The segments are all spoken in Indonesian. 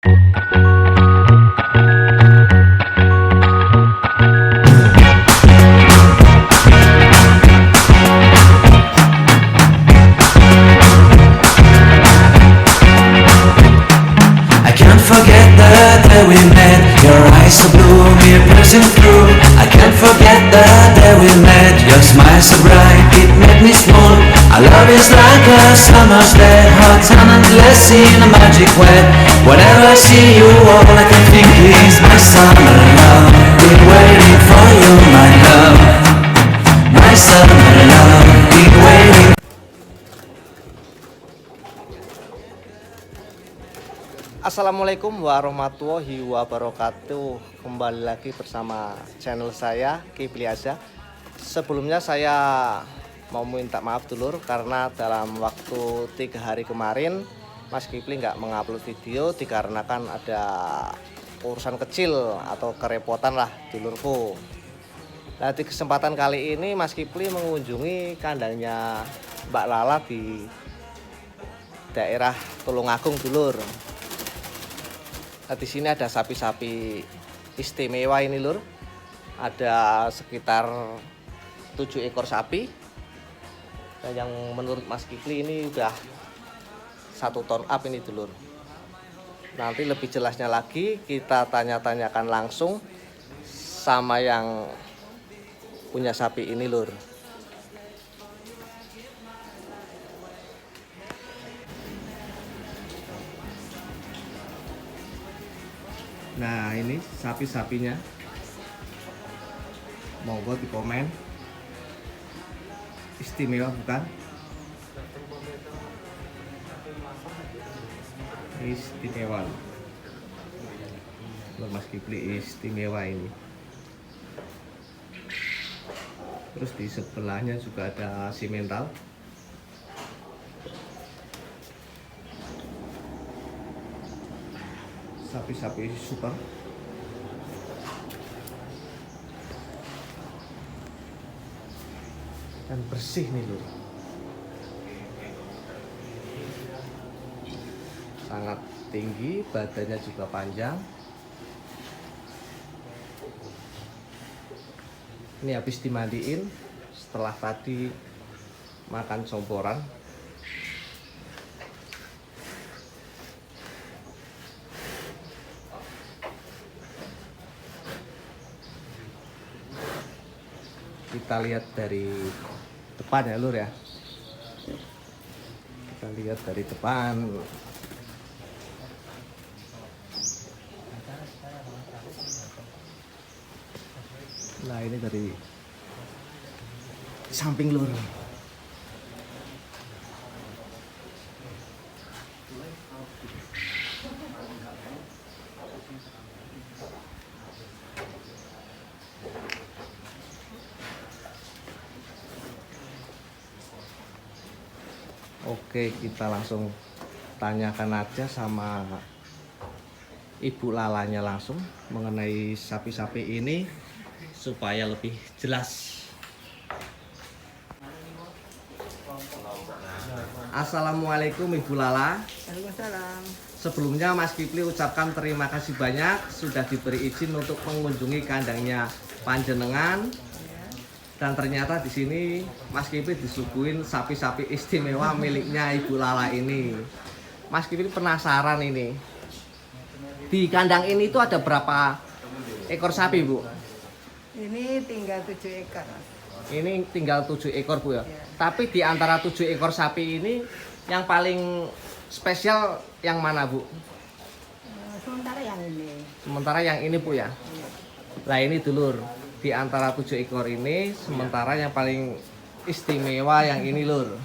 I can't forget the day we met. Your eyes so blue, me piercing through. I can't forget the day we met. Your smile so bright, it made me swoon. Our love is like a summer's day, hot and endless in a magic way. Whenever I see you, all I can think is my summer love. Been waiting for you, my love. My summer love, been waiting. Assalamualaikum warahmatullahi wabarakatuh. Kembali lagi bersama channel saya Kipli Aza. Sebelumnya saya mau minta maaf dulur karena dalam waktu 3 hari kemarin Mas Kipli nggak mengupload video dikarenakan ada urusan kecil atau kerepotan lah dulurku. Nah, di kesempatan kali ini Mas Kipli mengunjungi kandangnya Mbak Lala di daerah Tulungagung dulur. Nah, di sini ada sapi-sapi istimewa ini lur. Ada sekitar 7 ekor sapi. Nah, yang menurut Mas Kipli ini udah 1 ton up ini dulur. Nanti lebih jelasnya lagi kita tanya-tanyakan langsung sama yang punya sapi ini lur. Nah, ini sapi-sapinya. Monggo di komen. Istimewa bukan? Istimewa. Mas Kipli istimewa ini. Terus di sebelahnya juga ada simental. Sapi-sapi super. Dan bersih nih lur. Sangat tinggi, badannya juga panjang. Ini habis dimandiin setelah tadi makan comporan. Kita lihat dari depan ya lur ya. Kita lihat dari depan. Nah, ini dari samping lur. Oke, kita langsung tanyakan aja sama Ibu Lalanya langsung mengenai sapi-sapi ini supaya lebih jelas. Assalamualaikum Ibu Lala. Waalaikumsalam. Sebelumnya Mas Kipli ucapkan terima kasih banyak sudah diberi izin untuk mengunjungi kandangnya panjenengan. Dan ternyata di sini Mas Kipli disuguhin sapi-sapi istimewa miliknya Ibu Lala ini. Mas Kipli penasaran ini. Di kandang ini itu ada berapa ekor sapi, Bu? Ini tinggal 7 ekor. Ini tinggal 7 ekor, Bu ya. Ya. Tapi di antara 7 ekor sapi ini yang paling spesial yang mana, Bu? Sementara yang ini. Sementara yang ini, Bu ya. Nah, ini dulur. Di antara 7 ekor ini sementara yang paling istimewa yang ini lur.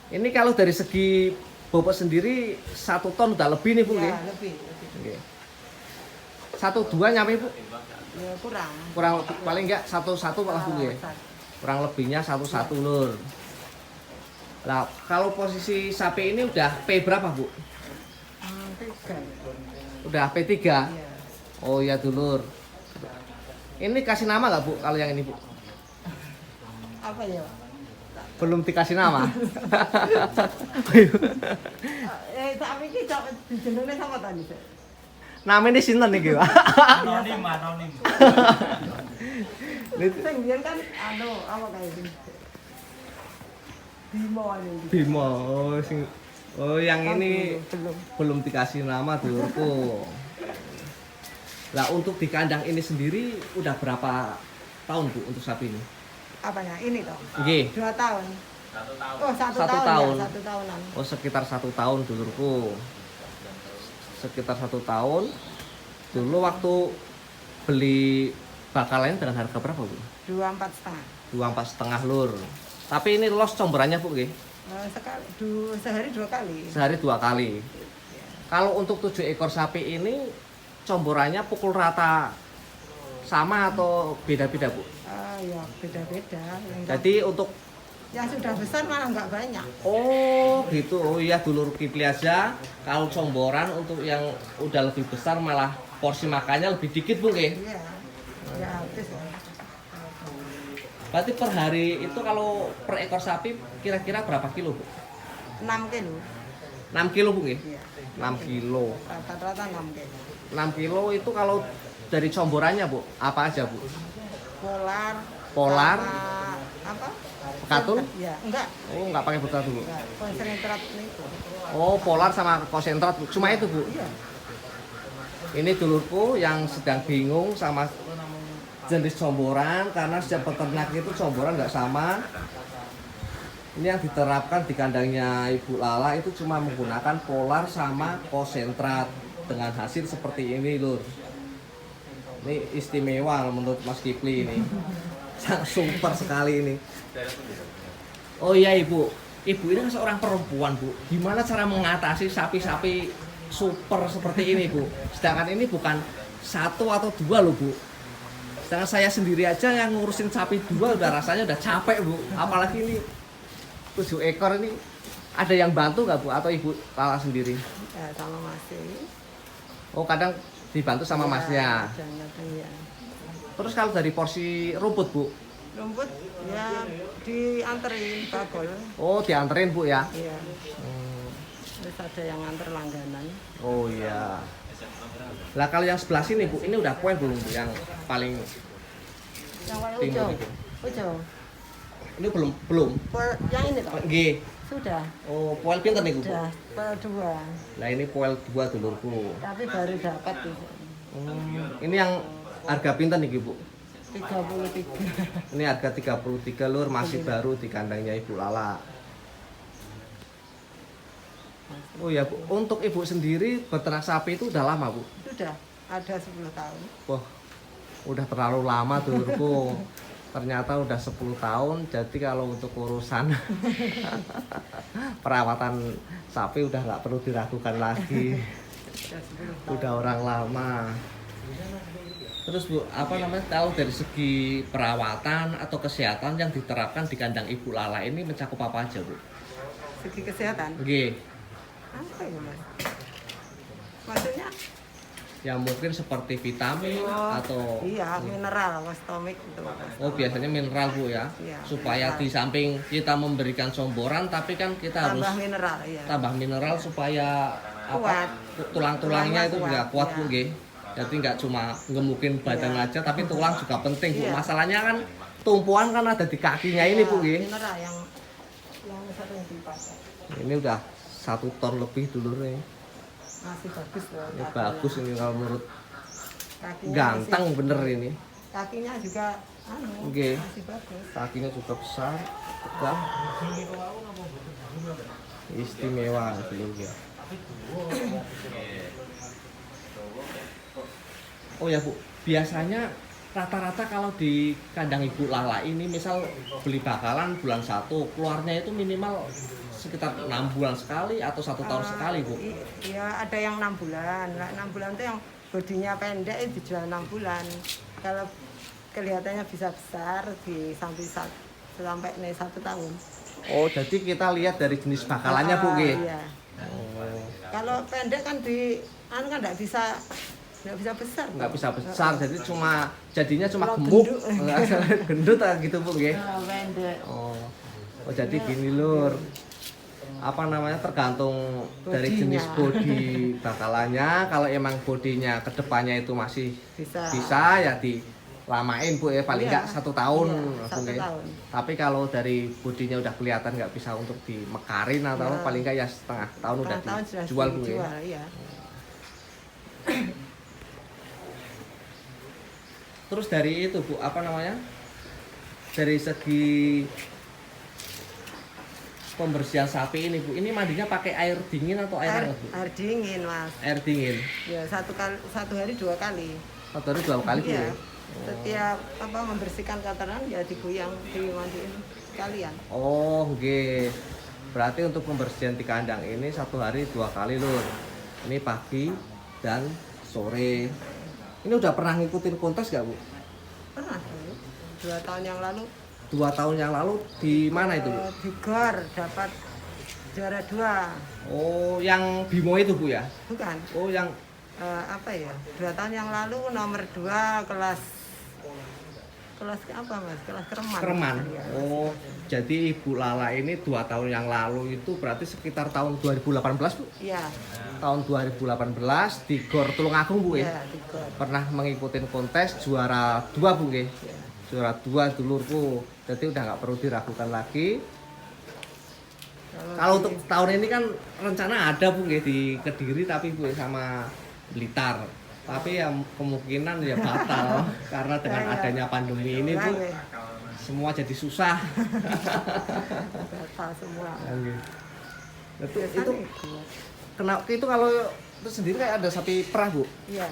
Ini kalau dari segi bobot sendiri 1 ton udah lebih nih Bu Ya, ya. lebih. Oke. 1-2 nyampe Bu? Ya, kurang. Kurang paling enggak 1-1 malah Bu ya. Satu. Kurang lebihnya 1-1 lur. Nah, kalau posisi sapi ini udah P berapa Bu? 3. Udah P3. Ya. Oh iya dulur. Ini kasih nama nggak Bu kalau yang ini Bu? Apa ya? Tak Belum dikasih nama. Sapi iki jenenge sapa tadi? Namanya sinten niki, Pak? Anonim, anonim. Sing biyen kan apa kae iki? Bimo ini. Bimo. Oh, yang ini Belum. belum dikasih nama dulurku. Lah untuk di kandang ini sendiri udah berapa tahun Bu untuk sapi ini? Apanya? Ini toh. Nggih. 2 tahun. 1 tahun. Oh, 1 1 tahun. tahun. Ya, 1 tahunan. Oh sekitar 1 tahun dulurku. Sekitar 1 tahun. Dulu waktu beli bakalannya dengan harga berapa Bu? 24,5. 24,5 lur. Tapi ini los comberannya Bu nggih. Sehari 2 kali. Sehari 2 kali. Kalau untuk 7 ekor sapi ini comborannya pukul rata sama atau beda-beda Bu? Ya beda-beda. Jadi untuk Yang sudah besar malah nggak banyak. oh gitu. Oh iya dulur Kipli aja. Kalau comboran untuk yang udah lebih besar malah porsi makannya lebih dikit Bu nggih. Iya. Ya habis ya. Berarti per hari itu kalau per ekor sapi kira-kira berapa kilo Bu? 6 kilo. 6 kilo Bu nggih? Iya. 6 kilo. Rata-rata 6 kilo. 6 kilo itu kalau dari comborannya Bu, apa aja Bu? Polar. Polar. Sama apa? Pekatul? Ya, enggak. Oh nggak pakai betul dulu. Enggak. Konsentrat itu. Oh polar sama konsentrat Bu. Cuma itu Bu. Iya. Ini dulurku yang sedang bingung sama jenis comboran karena setiap peternak itu comboran nggak sama. Ini yang diterapkan di kandangnya Ibu Lala itu cuma menggunakan polar sama konsentrat dengan hasil seperti ini lur. Ini istimewa menurut Mas Kipli ini. Sangat super sekali ini. Oh iya Ibu, Ibu ini kan seorang perempuan Bu. Gimana cara mengatasi sapi-sapi super seperti ini Bu? Sedangkan ini bukan 1 atau 2 loh Bu. Sedangkan saya sendiri aja yang ngurusin sapi 2 udah rasanya udah capek Bu. Apalagi ini 7 ekor ini ada yang bantu nggak Bu? Atau Ibu Lala sendiri? Ya, sama masih. Oh kadang dibantu sama masnya. Ya. Terus kalau dari porsi rumput Bu? Rumput ya dianterin bagol. Oh dianterin Bu ya? Iya. Terus ada yang antar langganan. Oh iya. Lah kalau yang sebelah sini Bu, ini udah poin belum Bu yang paling Yang warna timur hijau. itu? Hijau. Ini belum. Yang ini toh? Nggih. Sudah. Oh, poel pinten nih Bu? Sudah. Pel 2. Nah, ini poel 2 dulurku. Tapi baru dapat itu. Ini yang harga pinten nih Bu? 33. Ini harga 33 lur, masih baru di kandangnya Ibu Lala. Oh ya Bu, untuk Ibu sendiri beternak sapi itu udah lama Bu? Sudah. Ada 10 tahun. Wah, udah terlalu lama dulurku. Ternyata udah 10 tahun, jadi kalau untuk urusan perawatan sapi udah nggak perlu diragukan lagi. Udah orang lama. Terus Bu, apa namanya, kalau dari segi perawatan atau kesehatan yang diterapkan di kandang Ibu Lala ini mencakup apa aja Bu? Segi kesehatan. Oke, Apa ya Mas? Maksudnya? yang mungkin seperti vitamin atau Iya, mineral, wastomik itu. oh biasanya mineral Bu ya, Iya, supaya mineral. di samping kita memberikan comboran, tapi kan kita harus Tambah mineral, iya. tambah mineral supaya Kuat. tulang-tulangnya itu Tulangnya juga kuat kuat, Bu iya. nggih. Jadi nggak cuma ngemukin badan Iya. aja, tapi tulang juga penting Bu. Iya. Masalahnya kan tumpuan kan ada di kakinya ini Bu nggih. Mineral yang sering dipakai. Ini udah 1 ton lebih dulu nih. Masih bagus loh. Ini kakinya. bagus ini kalau menurut Kakinya ganteng masih- bener ini. Kakinya juga Oke. masih bagus. Kakinya juga besar, tegap. Istimewa dulu ya. Oh ya Bu, biasanya rata-rata kalau di kandang Ibu Lala ini misal beli bakalan bulan 1, keluarnya itu minimal sekitar 6 bulan sekali atau 1 tahun sekali Bu? Iya, ada yang 6 bulan. Nah, 6 bulan itu yang bodinya pendek itu dijual 6 bulan. Kalau kelihatannya bisa besar di sampai nih 1 tahun. Oh jadi kita lihat dari jenis bakalannya Bu nggih? Iya. Oh, Kalau pendek kan kan nggak bisa besar. nggak bisa besar, jadi jadinya cuma Kalau gemuk, gendut. gendut gitu Bu nggih? Pendek. Oh, Oh jadi gini lur, apa namanya tergantung dari Bodinya. jenis bodi bakalannya. Kalau emang bodinya kedepannya itu masih bisa ya dilamain bu ya, paling Iya. nggak 1 tahun. Iya, Bu, 1 ya. tahun. Tapi kalau dari bodinya udah kelihatan nggak bisa untuk dimekarin atau Iya. paling nggak ya setengah tahun udah Setengah tahun sudah dijual bu ya. dijual, iya. Terus dari itu bu, apa namanya? Dari segi pembersihan sapi ini bu, ini mandinya pakai air dingin atau air hangat bu? Air dingin mas. Air dingin. Ya satu hari 2 kali. Satu hari 2 kali bu Iya. ya? Setiap membersihkan kotoran ya digoyang, dimandiin sekalian. Oh oke. Berarti untuk pembersihan di kandang ini 1 hari 2 kali lur. Ini pagi dan sore. Ini udah pernah ngikutin kontes gak bu? Pernah dulu, 2 tahun yang lalu 2 tahun yang lalu di mana itu bu? di GOR dapat juara 2. Oh yang Bimo itu bu ya? Bukan, Oh yang 2 tahun yang lalu nomor 2 kelas apa mas? Kelas Kereman. Kereman. Iya. Oh jadi Ibu Lala ini 2 tahun yang lalu itu berarti sekitar tahun 2018 bu? Iya, Tahun 2018 di GOR Tulungagung bu ya? iya di GOR. Pernah mengikuti kontes juara 2 bu nggih? Iya. Juara 2 dulurku. Jadi udah nggak perlu diragukan lagi. Kalau untuk tahun ini kan rencana ada bu nggih di Kediri tapi bu sama Blitar. Tapi ya kemungkinan ya batal karena dengan adanya pandemi ini bu semua jadi susah. Batal semua. Itu Biasanya itu kalau itu sendiri kayak ada sapi perah bu. iya.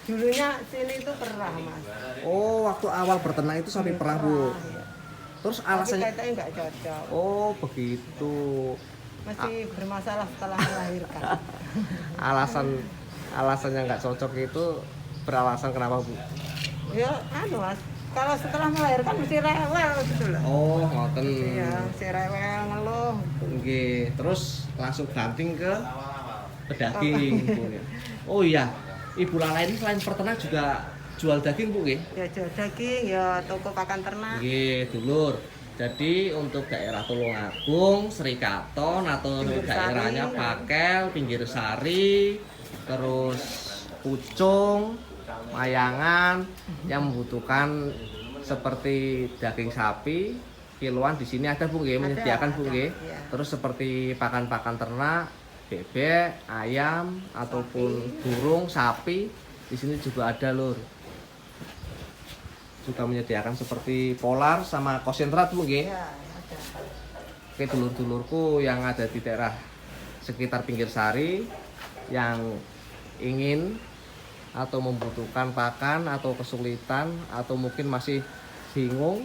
Dulunya sini itu perah mas. Oh waktu awal berternak itu sapi perah bu. Iya. Terus Tapi alasannya? kayaknya nggak cocok. Oh begitu. Masih bermasalah setelah melahirkan. Alasannya nggak cocok itu beralasan kenapa bu? Ya, mas. Kalau setelah melahirkan mesti rewel gitu loh. Oh ngoten. Iya, si rewel ngeluh. Oke, terus langsung banting ke pedaging bu. Oh iya, Ibu Lala ini selain peternak juga jual daging bu nggih? Ya jual daging, ya toko pakan ternak. Nggih, dulur. Jadi untuk daerah Tulungagung, Srikaton atau Pinggir daerahnya Sari. Pakel, Pinggir Sari, terus Pucung, Mayangan yang membutuhkan seperti daging sapi kiloan di sini ada bu nggih, Ada, menyediakan bu ada, nggih. iya. Terus seperti pakan-pakan ternak, bebek, ayam ataupun burung, sapi di sini juga ada lur. Juga menyediakan seperti polar sama konsentrat bu nggih. Ya, ada. Oke dulur-dulurku yang ada di daerah sekitar Pinggir Sari yang ingin atau membutuhkan pakan atau kesulitan atau mungkin masih bingung,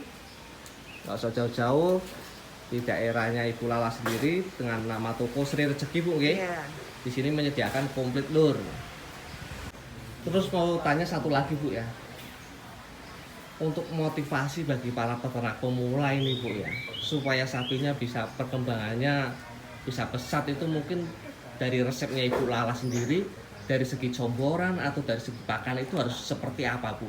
nggak usah jauh-jauh di daerahnya Ibu Lala sendiri dengan nama toko Sri Rezeki bu nggih. Iya. Di sini menyediakan komplit lur. Terus mau tanya satu lagi bu ya, untuk motivasi bagi para peternak pemula ini bu ya, supaya sapinya bisa perkembangannya bisa pesat itu mungkin dari resepnya Ibu Lala sendiri, dari segi comboran atau dari segi pakan itu harus seperti apa bu?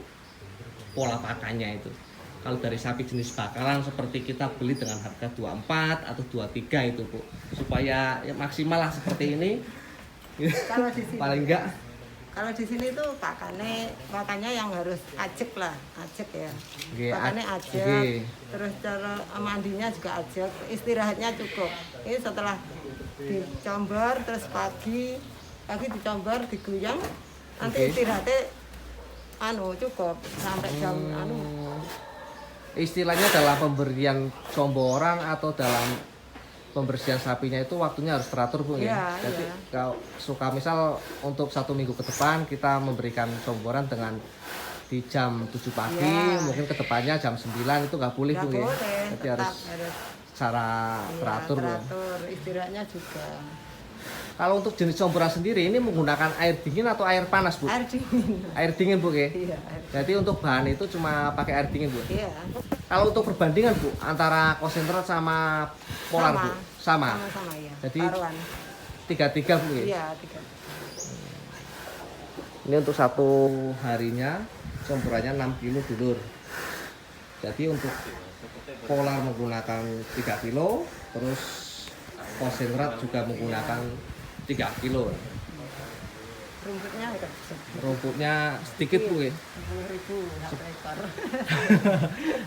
Pola pakannya itu. Kalau dari sapi jenis bakalan seperti kita beli dengan harga 24 atau 23 itu bu, supaya ya maksimal lah seperti ini. Kalau di sini. Paling enggak. Kalau di sini tuh pakannya yang harus ajek lah, ajek ya. Oke, Pakannya ajek, oke. terus cara mandinya juga ajek, istirahatnya cukup. Ini setelah dicomber, terus pagi dicomber, digoyang, nanti Oke. istirahatnya cukup sampai jam Istilahnya dalam pemberian comboran atau dalam pembersihan sapinya itu waktunya harus teratur bu ya. Iya, Jadi iya. kalau suka misal untuk 1 minggu ke depan kita memberikan comboran dengan di jam 7 pagi, Iya. mungkin ke depannya jam 9 itu nggak boleh nggak bu ya. boleh, Jadi tetap harus secara iya, teratur bu. ya. teratur, istirahatnya juga. Kalau untuk jenis comboran sendiri ini menggunakan air dingin atau air panas bu? Air dingin. Air dingin bu ya. Iya, Jadi untuk bahan itu cuma pakai air dingin bu. iya. Kalau untuk perbandingan bu antara konsentrat sama polar bu sama. Sama ya. Jadi Paruan. 3-3 bu ya. Iya, 3. Ini untuk satu harinya campurannya 6 kilo dulur. Jadi untuk Polar menggunakan 3 kilo, terus konsentrat juga menggunakan 3 kilo. Rumputnya ya, Rumputnya sedikit Bu ya. 10.000 satu ekor.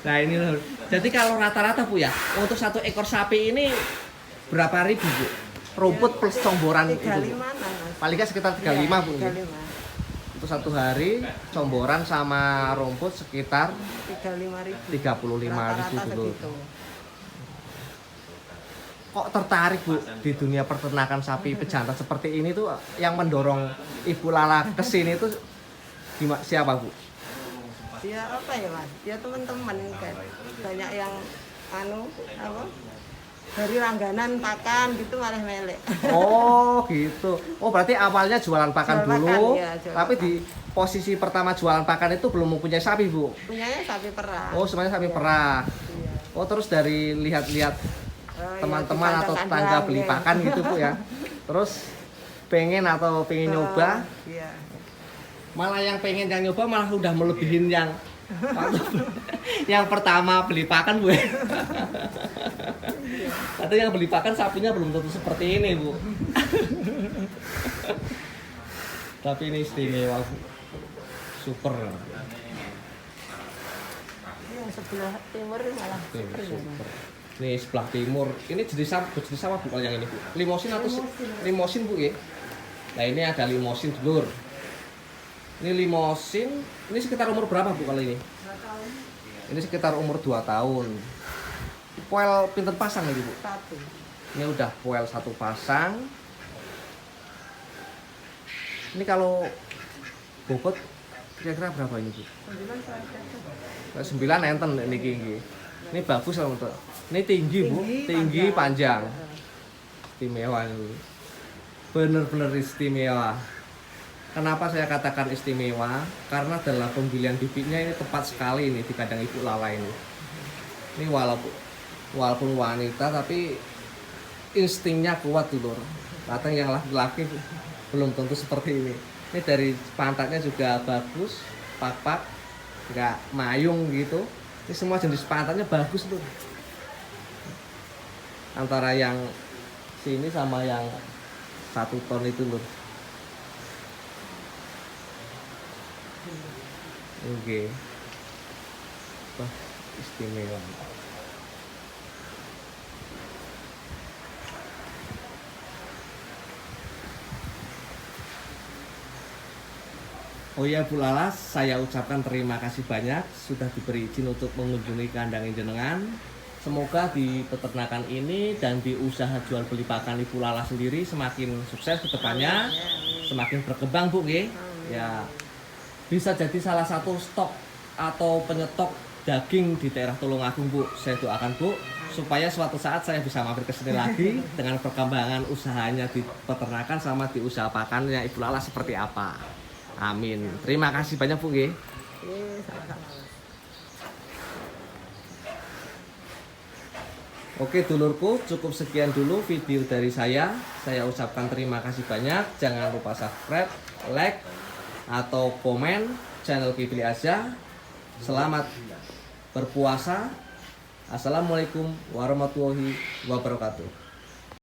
Nah ini loh. Jadi kalau rata-rata Bu ya, untuk satu ekor sapi ini berapa ribu Bu? Rumput plus comboran itu 35 Bu. Mas. Paling nggak sekitar 35 Bu. Ya. 35. Untuk satu hari comboran sama rumput sekitar 35.000. 35.000 Rata-rata dulu. segitu. Kok tertarik Bu di dunia peternakan sapi pejantan seperti ini tuh, yang mendorong Ibu Lala ke sini tuh siapa Bu? Dia apa ya Mas? Dia teman-teman kan. Banyak yang apa? Dari langganan pakan gitu malah melek. Oh gitu. Oh berarti awalnya jualan pakan Jual dulu, pakan, ya, jual tapi pakan. di posisi pertama jualan pakan itu belum mempunyai sapi Bu. Punyanya sapi perah. Oh semuanya sapi Iya. perah. Iya. Oh terus dari lihat-lihat Oh, iya, teman-teman atau dipandang-pandang, tetangga beli iya. pakan gitu Bu ya. Terus pengen nyoba, Iya. malah yang nyoba malah udah melebihin yang yang pertama beli pakan Bu. Atau yang beli pakan sapinya belum tentu seperti ini Bu. Tapi ini istimewa Bu. Super. Yang sebelah timur malah Nih, super ya. super. Nih sebelah timur. Ini jenis apa Bu kalau yang ini Bu? Limosin atau limosin Bu ya? Nah ini ada limosin dulur. Ini limosin. Ini sekitar umur berapa Bu kalau ini? 2 tahun. Ini sekitar umur 2 tahun. Poel pinter pasang ini Bu? 1. Ini udah poel 1 pasang. Ini kalau bobot kira-kira berapa ini Bu? 9 enten ini tinggi. Ini bagus loh untuk. Ini tinggi Bu, tinggi panjang. Istimewa ini. Bener-bener istimewa. Kenapa saya katakan istimewa? Karena dalam pemilihan bibitnya ini tepat sekali ini di kandang Ibu Lala ini. Ini walaupun wanita tapi instingnya kuat dulur. Kadang yang laki-laki belum tentu seperti ini. Ini dari pantatnya juga bagus, pak-pak, nggak mayung gitu. Ini semua jenis pantatnya bagus tuh. Antara yang sini sama yang 1 ton itu lur. Oke. Wah, istimewa. Oh iya Bu Lala, saya ucapkan terima kasih banyak sudah diberi izin untuk mengunjungi kandang jenengan. Semoga di peternakan ini dan di usaha jual beli pakan Ibu Lala sendiri semakin sukses ke depannya, semakin berkembang Bu nggih. Ya. Bisa jadi salah satu stok atau penyetok daging di daerah Tulungagung Bu. Saya doakan Bu supaya suatu saat saya bisa mampir ke sini lagi dengan perkembangan usahanya di peternakan sama di usaha pakannya Ibu Lala seperti apa. Amin. Terima kasih banyak Bu nggih. Sama-sama. Oke dulurku, cukup sekian dulu video dari saya. Saya ucapkan terima kasih banyak. Jangan lupa subscribe, like, atau komen channel Kipli Asia. Selamat berpuasa. Assalamualaikum warahmatullahi wabarakatuh.